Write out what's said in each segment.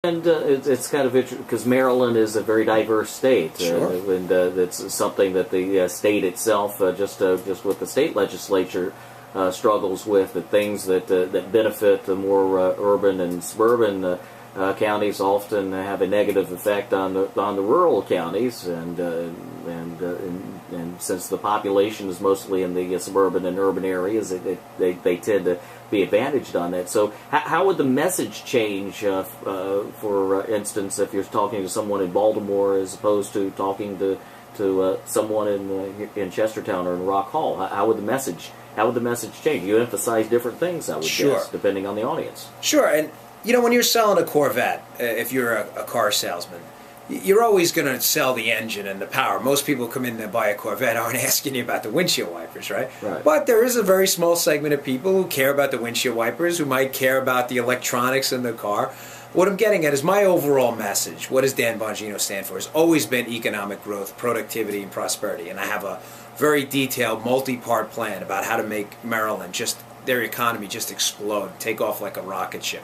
And it's kind of interesting because Maryland is a very diverse state, Sure. And it's something that the state itself, just with the state legislature, struggles with. The things that benefit the more urban and suburban counties often have a negative effect on the rural counties, and since the population is mostly in the suburban and urban areas, they tend to be advantaged on that. So how would the message change, for instance, if you're talking to someone in Baltimore as opposed to talking to someone in Chestertown or in Rock Hall? How would the message change? You emphasize different things, I would guess, depending on the audience. Sure, and when you're selling a Corvette, if you're a car salesman, you're always going to sell the engine and the power. Most people who come in to buy a Corvette aren't asking you about the windshield wipers, right? But there is a very small segment of people who care about the windshield wipers, who might care about the electronics in the car. What I'm getting at is my overall message. What does Dan Bongino stand for? Has always been economic growth, productivity, and prosperity. And I have a very detailed, multi-part plan about how to make Maryland their economy just explode, take off like a rocket ship.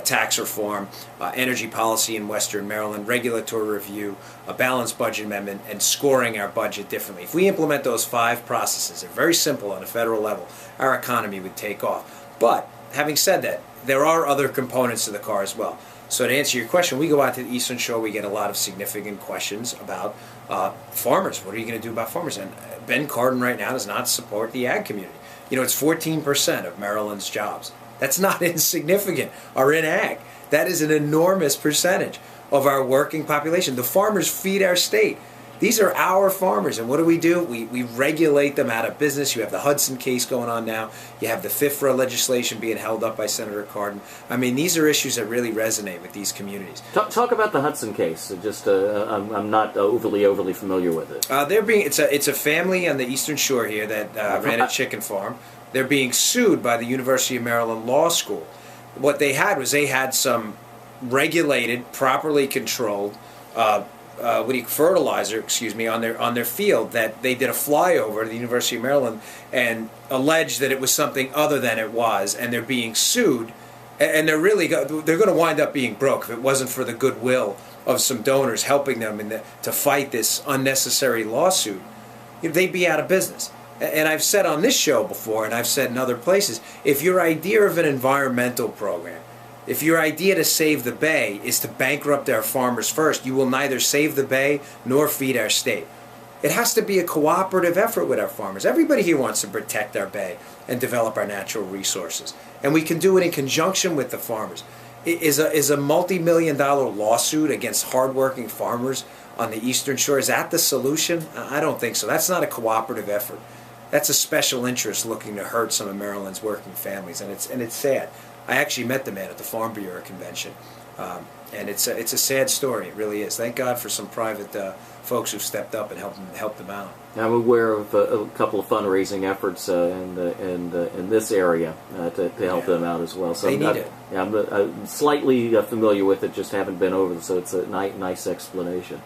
Tax reform, energy policy in Western Maryland, regulatory review, a balanced budget amendment, and scoring our budget differently. If we implement those 5 processes, they're very simple on a federal level, our economy would take off. But having said that, there are other components to the car as well. So to answer your question, we go out to the Eastern Shore, we get a lot of significant questions about farmers. What are you going to do about farmers? And Ben Cardin right now does not support the ag community. It's 14% of Maryland's jobs. That's not insignificant, are in ag. That is an enormous percentage of our working population. The farmers feed our state. These are our farmers, and what do? We regulate them out of business. You have the Hudson case going on now. You have the FIFRA legislation being held up by Senator Cardin. I mean, these are issues that really resonate with these communities. Talk about the Hudson case. I'm not overly familiar with it. It's a family on the Eastern Shore here that ran a chicken farm. They're being sued by the University of Maryland Law School. What they had some regulated, properly controlled fertilizer, on their field that they did a flyover to the University of Maryland and alleged that it was something other than it was, and they're being sued, and they're going to wind up being broke if it wasn't for the goodwill of some donors helping them to fight this unnecessary lawsuit. They'd be out of business. And I've said on this show before, and I've said in other places, if your idea of an environmental program, if your idea to save the Bay is to bankrupt our farmers first, you will neither save the Bay nor feed our state. It has to be a cooperative effort with our farmers. Everybody here wants to protect our Bay and develop our natural resources. And we can do it in conjunction with the farmers. Is a multi-million-dollar lawsuit against hardworking farmers on the Eastern Shore, is that the solution? I don't think so. That's not a cooperative effort. That's a special interest looking to hurt some of Maryland's working families, and it's sad. I actually met the man at the Farm Bureau convention, and it's a sad story. It really is. Thank God for some private folks who stepped up and helped them out. I'm aware of a couple of fundraising efforts in this area to help them out as well. So they need it. Yeah, I'm slightly familiar with it, just haven't been over, so it's a nice explanation.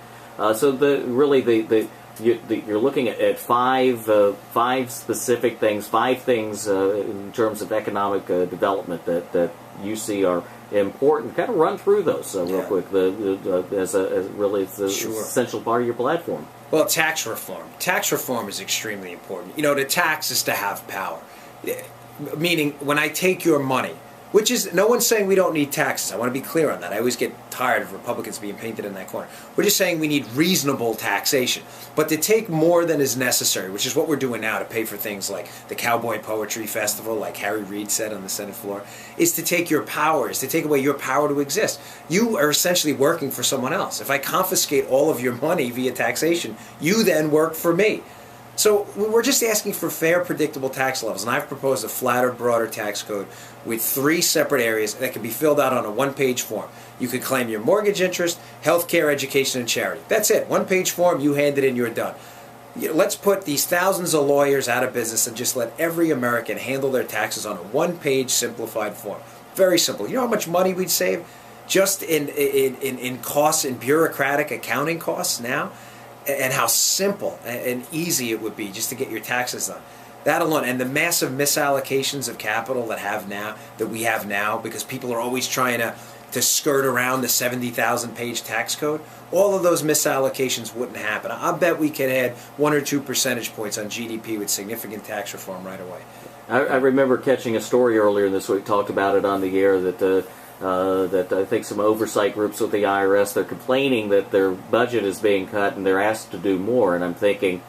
You're looking at five specific things, 5 things in terms of economic development that you see are important. Kind of run through those real quick. It's the essential part of your platform. Well, tax reform. Tax reform is extremely important. To tax is to have power. Meaning, when I take your money, which is, no one's saying we don't need taxes. I want to be clear on that. I always get tired of Republicans being painted in that corner. We're just saying we need reasonable taxation. But to take more than is necessary, which is what we're doing now to pay for things like the Cowboy Poetry Festival, like Harry Reid said on the Senate floor, is to take your power, is to take away your power to exist. You are essentially working for someone else. If I confiscate all of your money via taxation, you then work for me. So we're just asking for fair, predictable tax levels, and I've proposed a flatter, broader tax code with 3 separate areas that can be filled out on a 1-page form. You could claim your mortgage interest, health care, education, and charity. That's it. 1-page form, you hand it in, you're done. Let's put these thousands of lawyers out of business and just let every American handle their taxes on a 1-page simplified form. Very simple. You know how much money we'd save just in costs, in bureaucratic accounting costs now? And how simple and easy it would be just to get your taxes done. That alone, and the massive misallocations of capital that we have now, because people are always trying to to skirt around the 70,000-page tax code, all of those misallocations wouldn't happen. I bet we could add 1 or 2 percentage points on GDP with significant tax reform right away. I remember catching a story earlier this week, talked about it on the air, that I think some oversight groups with the IRS, they're complaining that their budget is being cut and they're asked to do more. And I'm thinking,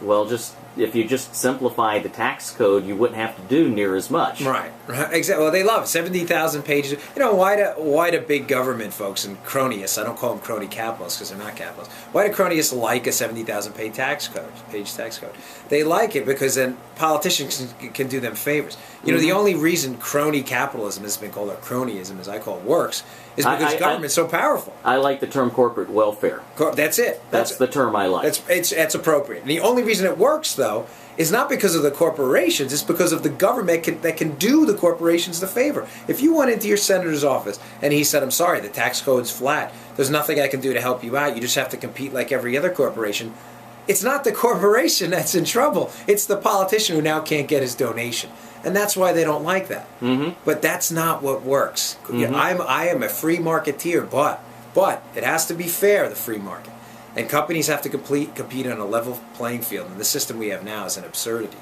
well, if you just simplify the tax code, you wouldn't have to do near as much. Right. Exactly. Well, they love it. 70,000 pages. Why do big government folks and cronyists, I don't call them crony capitalists because they're not capitalists, why do cronyists like a 70,000 page tax code? They like it because then politicians can do them favors. The only reason crony capitalism has been called, or cronyism as I call it, works, is because government's so powerful. I like the term corporate welfare. That's it. That's the term I like. That's appropriate. And the only reason it works, though, is not because of the corporations. It's because of the government that can do the corporations the favor. If you went into your senator's office and he said, I'm sorry, the tax code's flat, there's nothing I can do to help you out, you just have to compete like every other corporation, it's not the corporation that's in trouble. It's the politician who now can't get his donation. And that's why they don't like that. Mm-hmm. But that's not what works. Mm-hmm. I am a free marketeer, but it has to be fair, the free market. And companies have to compete on a level playing field. And the system we have now is an absurdity.